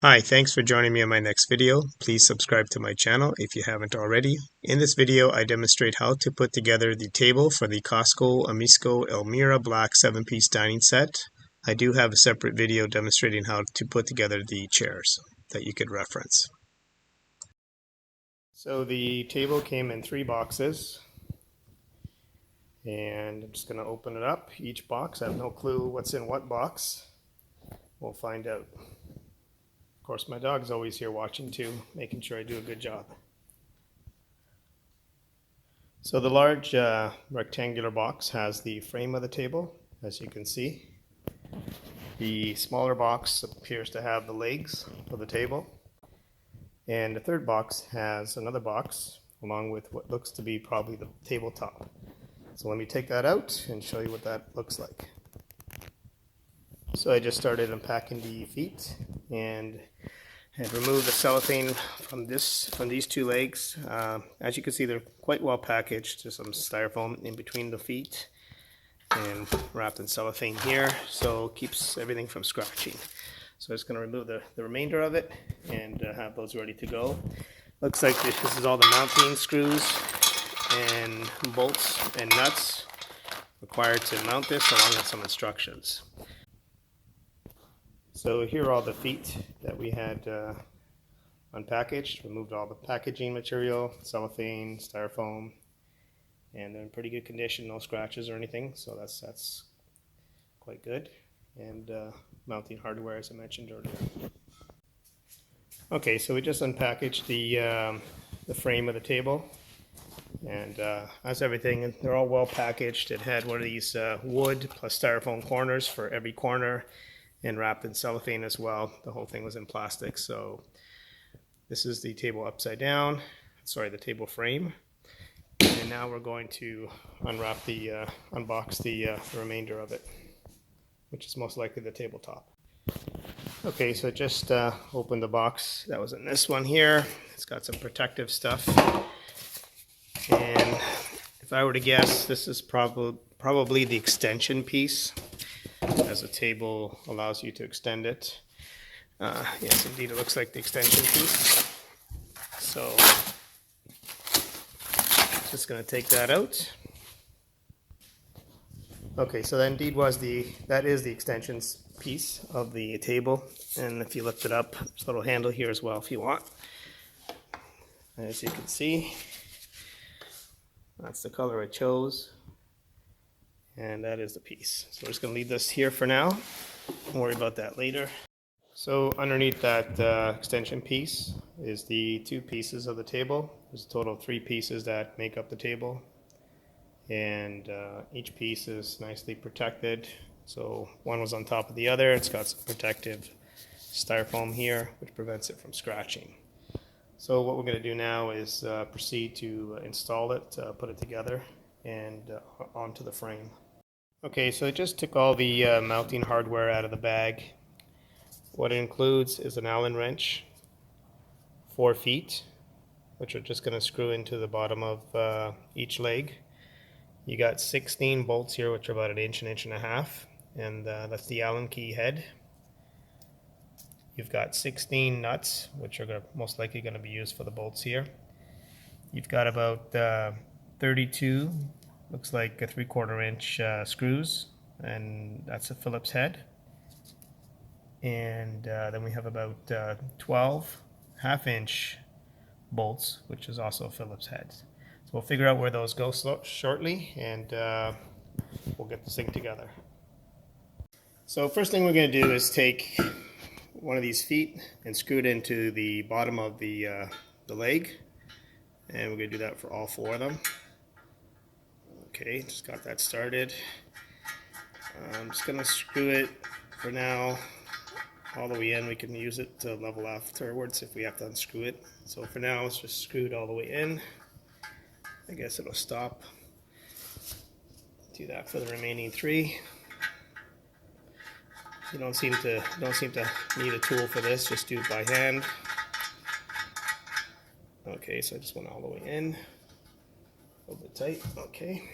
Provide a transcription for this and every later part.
Hi, thanks for joining me in my next video. Please subscribe to my channel if you haven't already. In this video, I demonstrate how to put together the table for the Costco Amisco Elmira Black 7-piece dining set. I do have a separate video demonstrating how to put together the chairs that you could reference. So the table came in 3 boxes, and I'm just going to open it up. Each box, I have no clue what's in what box. We'll find out. Of course, my dog's always here watching too, making sure I do a good job. So the large rectangular box has the frame of the table, as you can see. The smaller box appears to have the legs of the table. And the third box has another box, along with what looks to be probably the tabletop. So let me take that out and show you what that looks like. So I just started unpacking the feet and had removed the cellophane from these 2 legs. As you can see, they're quite well packaged. There's some styrofoam in between the feet and wrapped in cellophane here, so it keeps everything from scratching. So I'm just going to remove the remainder of it and have those ready to go. Looks like this is all the mounting screws and bolts and nuts required to mount this, along with some instructions. So here are all the feet that we had unpackaged. Removed all the packaging material, cellophane, styrofoam, and they're in pretty good condition, no scratches or anything, so that's quite good. And mounting hardware, as I mentioned earlier. Okay, so we just unpackaged the frame of the table, and as everything, they're all well packaged. It had one of these wood plus styrofoam corners for every corner, and wrapped in cellophane as well. The whole thing was in plastic. So this is the table upside down, the table frame. And now we're going to unbox the remainder of it, which is most likely the tabletop. Okay, so just opened the box that was in this one here. It's got some protective stuff. And if I were to guess, this is probably the extension piece, as the table allows you to extend it. Yes, indeed, it looks like the extension piece. So, just going to take that out. Okay, so that indeed that is the extension piece of the table. And if you lift it up, there's a little handle here as well if you want. As you can see, that's the color I chose. And that is the piece. So we're just going to leave this here for now. Don't worry about that later. So underneath that extension piece is the 2 pieces of the table. There's a total of 3 pieces that make up the table. And each piece is nicely protected. So one was on top of the other. It's got some protective styrofoam here, which prevents it from scratching. So what we're going to do now is proceed to install it, put it together, and onto the frame. Okay, so I just took all the mounting hardware out of the bag. What it includes is an Allen wrench, 4 feet, which are just going to screw into the bottom of each leg. You got 16 bolts here, which are about an inch and a half, and that's the Allen key head. You've got 16 nuts, which are most likely going to be used for the bolts here. You've got about 32, looks like a 3/4 inch screws, and that's a Phillips head. And then we have about 12 half-inch bolts, which is also a Phillips head. So we'll figure out where those go shortly, and we'll get this thing together. So first thing we're going to do is take one of these feet and screw it into the bottom of the leg, and we're going to do that for all 4 of them. Okay, just got that started. I'm just going to screw it for now all the way in. We can use it to level afterwards if we have to unscrew it. So for now, it's just screwed all the way in. I guess it'll stop. Do that for the remaining 3. You don't seem to need a tool for this. Just do it by hand. Okay, so I just went all the way in. A little bit tight. Okay.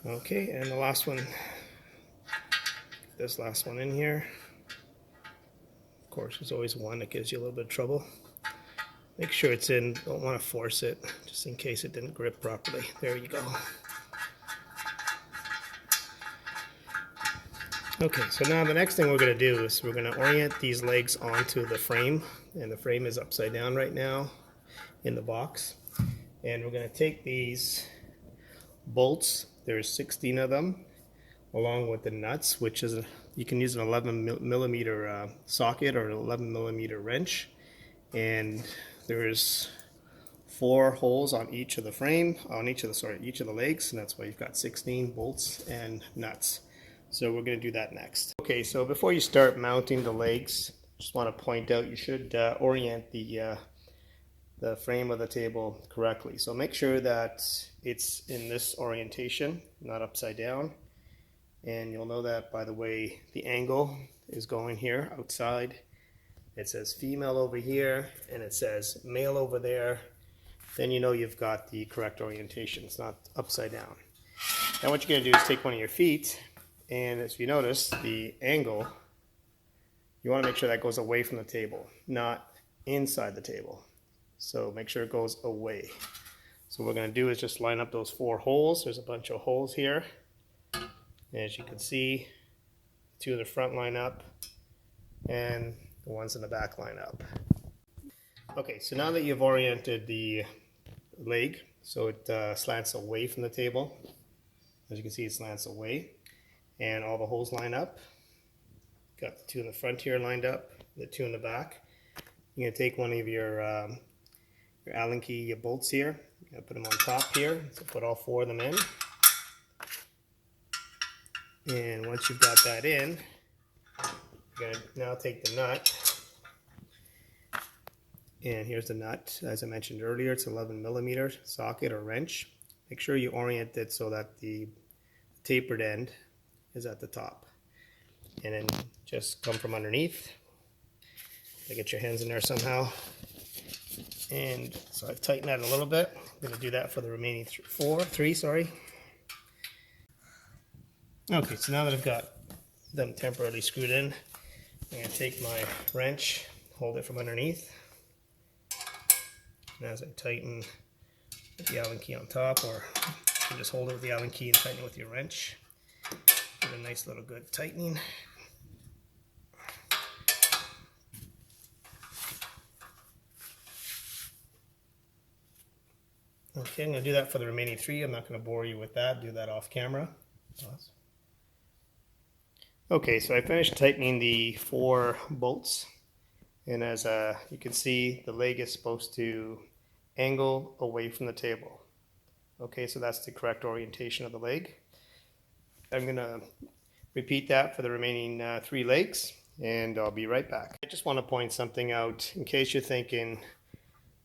Okay, and the last one, this last one in here. Of course, there's always one that gives you a little bit of trouble. Make sure it's in, don't want to force it, just in case it didn't grip properly. There you go. Okay, so now the next thing we're going to do is we're going to orient these legs onto the frame, and the frame is upside down right now in the box. And we're going to take these bolts, there's 16 of them, along with the nuts, which is, you can use an 11 millimeter socket or an 11 millimeter wrench. And there's 4 holes on each of the frame, on each of the legs, and that's why you've got 16 bolts and nuts. So we're going to do that next. Okay, so before you start mounting the legs, just want to point out you should orient the frame of the table correctly. So make sure that it's in this orientation, not upside down. And you'll know that by the way the angle is going here outside. It says female over here and it says male over there. Then you know you've got the correct orientation. It's not upside down. Now what you're going to do is take one of your feet, and as you notice, the angle, you want to make sure that goes away from the table, not inside the table. So make sure it goes away. So what we're going to do is just line up those 4 holes. There's a bunch of holes here. And as you can see, 2 in the front line up and the ones in the back line up. Okay, so now that you've oriented the leg so it slants away from the table, as you can see it slants away, and all the holes line up. Got the 2 in the front here lined up, the 2 in the back. You're going to take one of your Allen key bolts here. You're going to put them on top here. So put all 4 of them in. And once you've got that in, you're going to now take the nut. And here's the nut. As I mentioned earlier, it's 11 millimeter socket or wrench. Make sure you orient it so that the tapered end is at the top. And then just come from underneath. Get your hands in there somehow. And so I've tightened that a little bit. I'm going to do that for the remaining 3. Okay, so now that I've got them temporarily screwed in, I'm going to take my wrench, hold it from underneath. And as I tighten with the Allen key on top, or you can just hold it with the Allen key and tighten it with your wrench. Get a nice little good tightening. Okay, I'm going to do that for the remaining 3. I'm not going to bore you with that. Do that off camera. Pause. Okay, so I finished tightening the 4 bolts. And as you can see, the leg is supposed to angle away from the table. Okay, so that's the correct orientation of the leg. I'm going to repeat that for the remaining 3 legs, and I'll be right back. I just want to point something out in case you're thinking,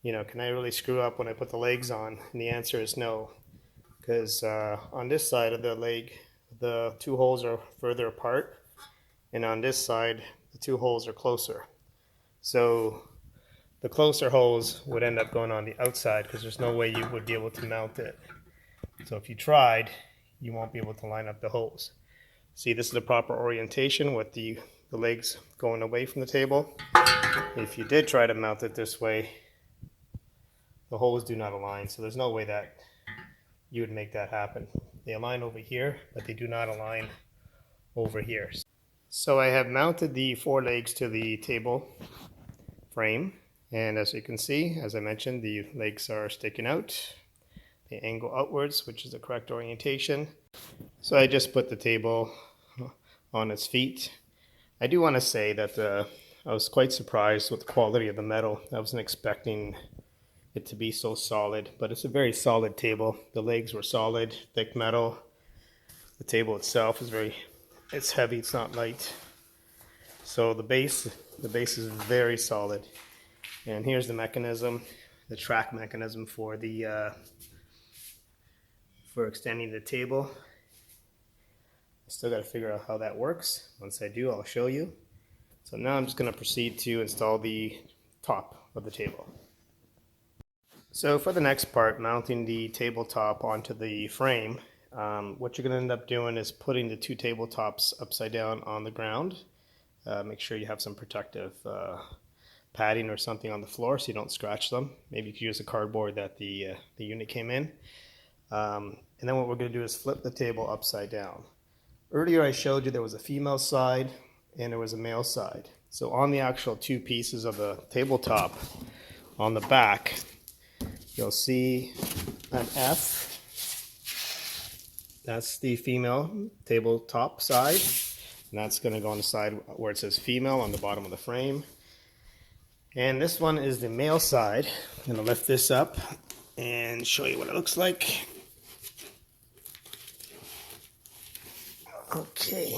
you know, can I really screw up when I put the legs on? And the answer is no, because on this side of the leg, the 2 holes are further apart, and on this side, the 2 holes are closer. So the closer holes would end up going on the outside because there's no way you would be able to mount it. So if you tried, you won't be able to line up the holes. See, this is the proper orientation with the legs going away from the table. If you did try to mount it this way, the holes do not align, so there's no way that you would make that happen. They align over here, but they do not align over here. So I have mounted the 4 legs to the table frame, and as you can see, as I mentioned, the legs are sticking out. They angle outwards, which is the correct orientation. So I just put the table on its feet. I do want to say that I was quite surprised with the quality of the metal. I wasn't expecting it to be so solid, but it's a very solid table. The legs were solid, thick metal. The table itself is it's heavy, it's not light. So the base is very solid. And here's the mechanism, the track mechanism for the for extending the table. I still got to figure out how that works. Once I do, I'll show you. So now I'm just going to proceed to install the top of the table. So for the next part, mounting the tabletop onto the frame, What you're going to end up doing is putting the two tabletops upside down on the ground. Make sure you have some protective padding or something on the floor so you don't scratch them. Maybe you could use a cardboard that the unit came in. And then what we're going to do is flip the table upside down. Earlier I showed you there was a female side and there was a male side. So on the actual two pieces of the tabletop on the back, you'll see an F. That's the female tabletop side. And that's going to go on the side where it says female on the bottom of the frame. And this one is the male side. I'm going to lift this up and show you what it looks like. Okay.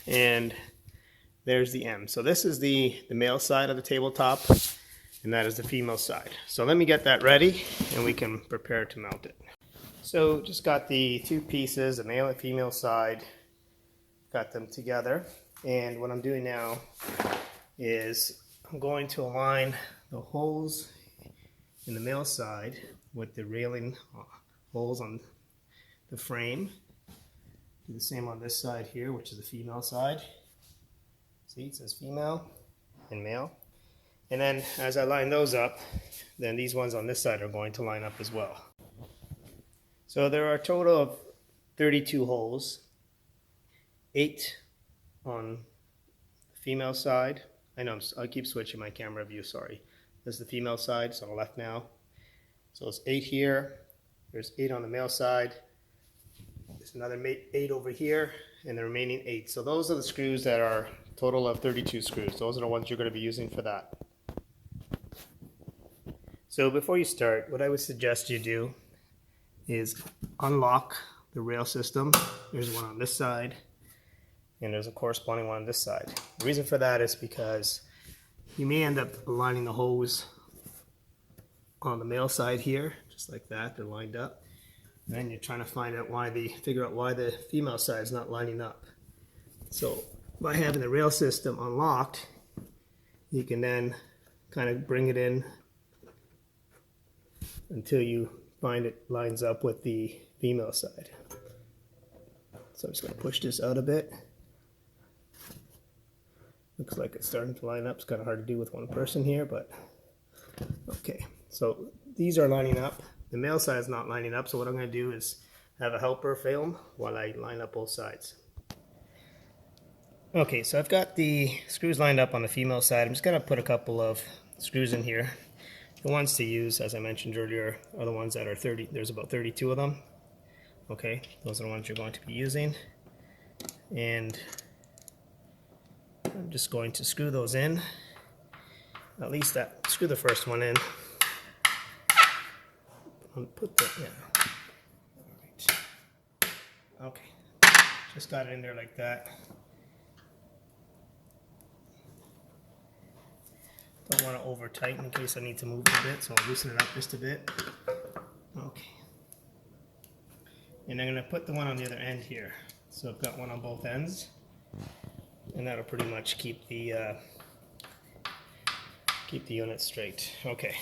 And there's the M. So this is the male side of the tabletop, and that is the female side. So let me get that ready and we can prepare to mount it. So just got the two pieces, the male and female side, got them together. And what I'm doing now is I'm going to align the holes in the male side with the railing holes on the frame. Do the same on this side here, which is the female side. See, it says female and male. And then as I line those up, then these ones on this side are going to line up as well. So there are a total of 32 holes, 8 on the female side. I keep switching my camera view, sorry. This is the female side, it's on the left now. So it's 8 here, there's 8 on the male side, there's another 8 over here, and the remaining 8. So those are the screws that are a total of 32 screws. Those are the ones you're going to be using for that. So before you start, what I would suggest you do is unlock the rail system. There's one on this side, and there's a corresponding one on this side. The reason for that is because you may end up aligning the hose on the male side here, just like that, they're lined up. And then you're trying to figure out why the female side is not lining up. So by having the rail system unlocked, you can then kind of bring it in until you find it lines up with the female side. So I'm just going to push this out a bit. Looks like it's starting to line up. It's kind of hard to do with one person here, but okay. So these are lining up. The male side is not lining up, so what I'm going to do is have a helper film while I line up both sides. Okay, so I've got the screws lined up on the female side. I'm just going to put a couple of screws in here. The ones to use, as I mentioned earlier, are the ones that are 30. There's about 32 of them. Okay, those are the ones you're going to be using. And I'm just going to screw those in. At least screw the first one in. Put that, yeah. All right. Okay, just got it in there like that. Don't want to over tighten in case I need to move it a bit, so I'll loosen it up just a bit. Okay. And I'm going to put the one on the other end here. So I've got one on both ends, and that'll pretty much keep the unit straight. Okay.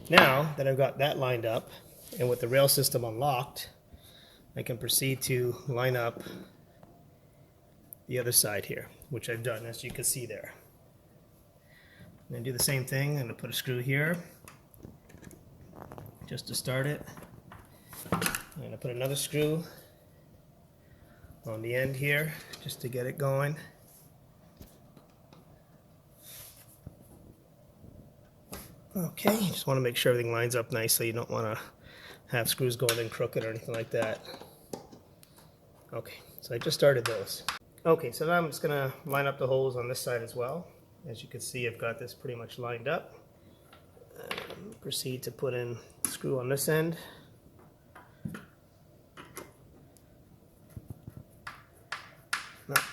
Now that I've got that lined up, and with the rail system unlocked, I can proceed to line up the other side here, which I've done, as you can see there. I'm going to do the same thing. I'm going to put a screw here just to start it. I'm going to put another screw on the end here just to get it going. Okay, just want to make sure everything lines up nicely. You don't want to have screws going in crooked or anything like that. Okay, so I just started those. Okay, so now I'm just going to line up the holes on this side as well. As you can see, I've got this pretty much lined up. Proceed to put in a screw on this end.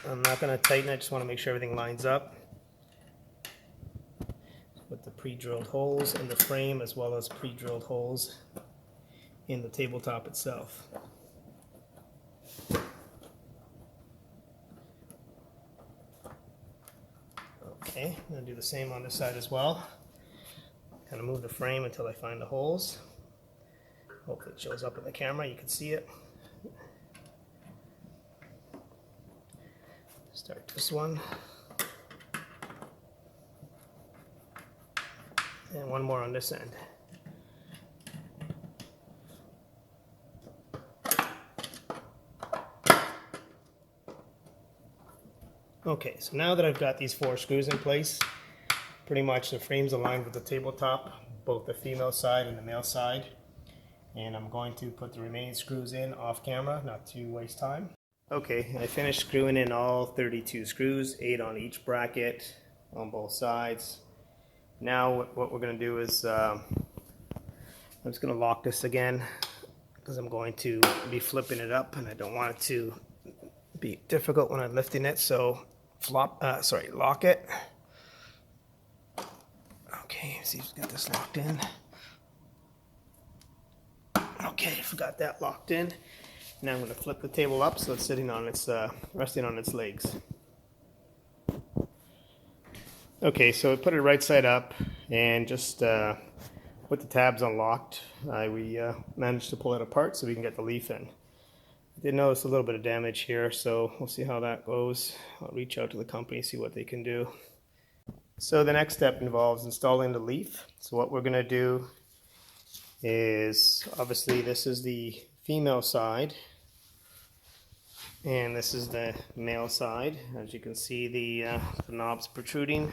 I'm not going to tighten it, I just want to make sure everything lines up. With the pre-drilled holes in the frame as well as pre-drilled holes in the tabletop itself. Okay, I'm going to do the same on this side as well. Kind of move the frame until I find the holes. Hopefully it shows up in the camera, you can see it. Start this one. And one more on this end. Okay, so now that I've got these 4 screws in place, pretty much the frame's aligned with the tabletop, both the female side and the male side. And I'm going to put the remaining screws in off camera, not to waste time. Okay, I finished screwing in all 32 screws, 8 on each bracket on both sides. Now what we're going to do is I'm just going to lock this again because I'm going to be flipping it up and I don't want it to be difficult when I'm lifting it. So lock it. Okay, see if we got this locked in. Okay, forgot that locked in. Now I'm going to flip the table up so it's sitting on its, resting on its legs. Okay, so I put it right side up and just with the tabs unlocked, we managed to pull it apart so we can get the leaf in. I did notice a little bit of damage here, so we'll see how that goes. I'll reach out to the company, see what they can do. So the next step involves installing the leaf. So what we're going to do is, obviously this is the female side and this is the male side. As you can see, the knob's protruding.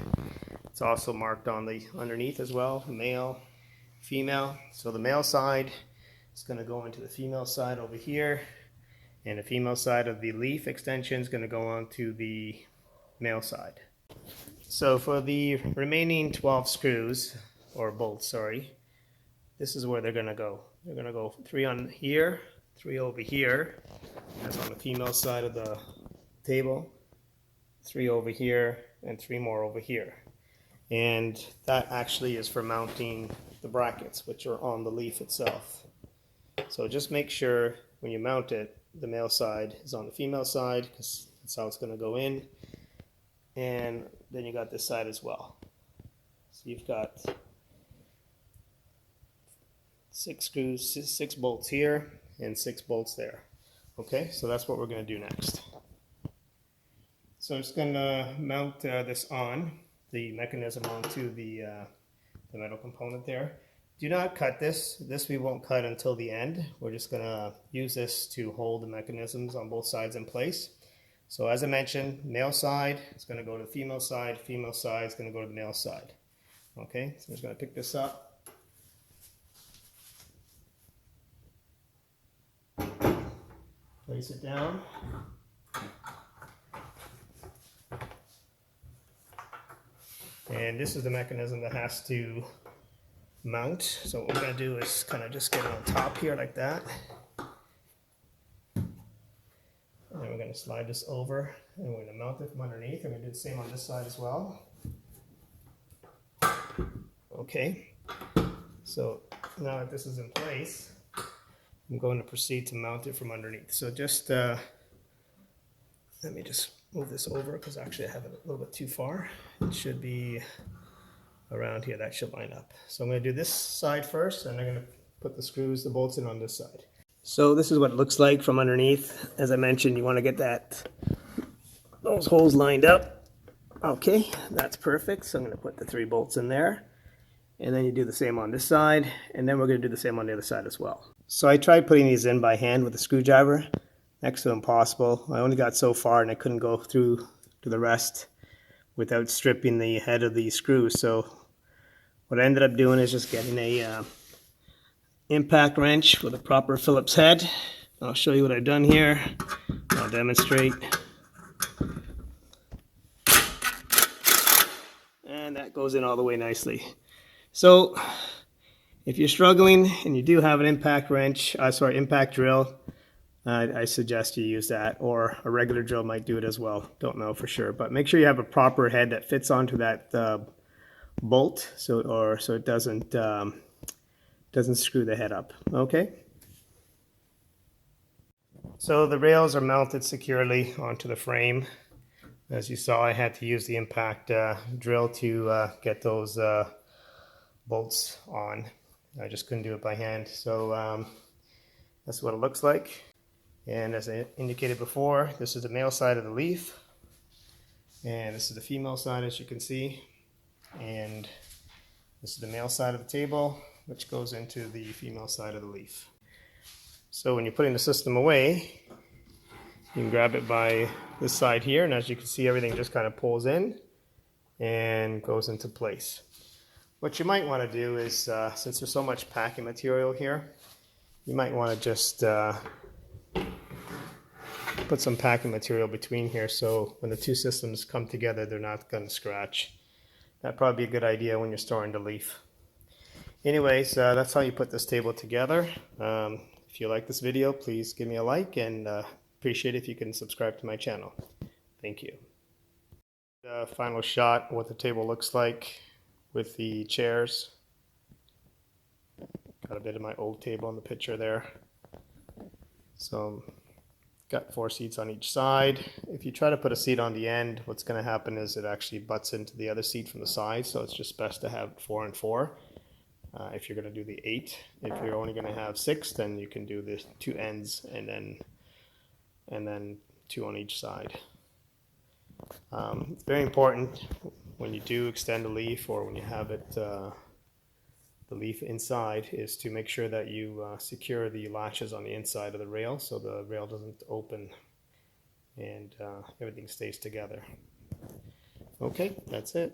It's also marked on the underneath as well, male, female. So the male side is going to go into the female side over here, and the female side of the leaf extension is going to go onto the male side. So for the remaining 12 screws, or bolts, sorry, this is where they're going to go. They're going to go 3 on here, 3 over here, that's on the female side of the table, 3 over here, and 3 more over here. And that actually is for mounting the brackets, which are on the leaf itself. So just make sure when you mount it, the male side is on the female side, because that's how it's going to go in. And then you got this side as well. So you've got 6 screws, 6 bolts here, and 6 bolts there. Okay, so that's what we're going to do next. So I'm just going to mount this on, the mechanism onto the metal component there. Do not cut this. This we won't cut until the end. We're just going to use this to hold the mechanisms on both sides in place. So as I mentioned, male side is going to go to the female side is going to go to the male side. Okay, so I'm just going to pick this up. Place it down. And this is the mechanism that has to mount. So what we're going to do is kind of just get it on top here like that. And then we're going to slide this over and we're going to mount it from underneath. I'm going to do the same on this side as well. Okay, so now that this is in place, I'm going to proceed to mount it from underneath. So just let me just move this over because actually I have it a little bit too far. It should be around here. That should line up. So I'm going to do this side first, and I'm going to put the screws, the bolts in on this side. So this is what it looks like from underneath. As I mentioned, you want to get those holes lined up. Okay, that's perfect. So I'm going to put the 3 bolts in there. And then you do the same on this side, and then we're going to do the same on the other side as well. So I tried putting these in by hand with a screwdriver. Next to impossible. I only got so far and I couldn't go through to the rest without stripping the head of the screws. So what I ended up doing is just getting a impact wrench with a proper Phillips head. I'll show you what I've done here. I'll demonstrate. And that goes in all the way nicely. So if you're struggling and you do have an impact drill, I suggest you use that, or a regular drill might do it as well. Don't know for sure, but make sure you have a proper head that fits onto that bolt, so it doesn't screw the head up. Okay. So the rails are mounted securely onto the frame. As you saw, I had to use the impact drill to get those bolts on. I just couldn't do it by hand. So That's what it looks like. And as I indicated before, this is the male side of the leaf. And this is the female side, as you can see. And this is the male side of the table, which goes into the female side of the leaf. So when you're putting the system away, you can grab it by this side here, and as you can see, everything just kind of pulls in and goes into place. What you might want to do is, since there's so much packing material here, you might want to just put some packing material between here so when the two systems come together, they're not going to scratch. That'd probably be a good idea when you're storing the leaf. Anyways, that's how you put this table together. If you like this video, please give me a like, and appreciate it if you can subscribe to my channel. Thank you. The final shot, what the table looks like with the chairs. Got a bit of my old table in the picture there. So got 4 seats on each side. If you try to put a seat on the end, what's going to happen is it actually butts into the other seat from the side, so it's just best to have 4 and 4. If you're going to do the 8, if you're only going to have 6, then you can do the 2 ends and then 2 on each side. It's very important when you do extend a leaf, or when you have it the leaf inside, is to make sure that you secure the latches on the inside of the rail so the rail doesn't open and everything stays together. Okay, that's it.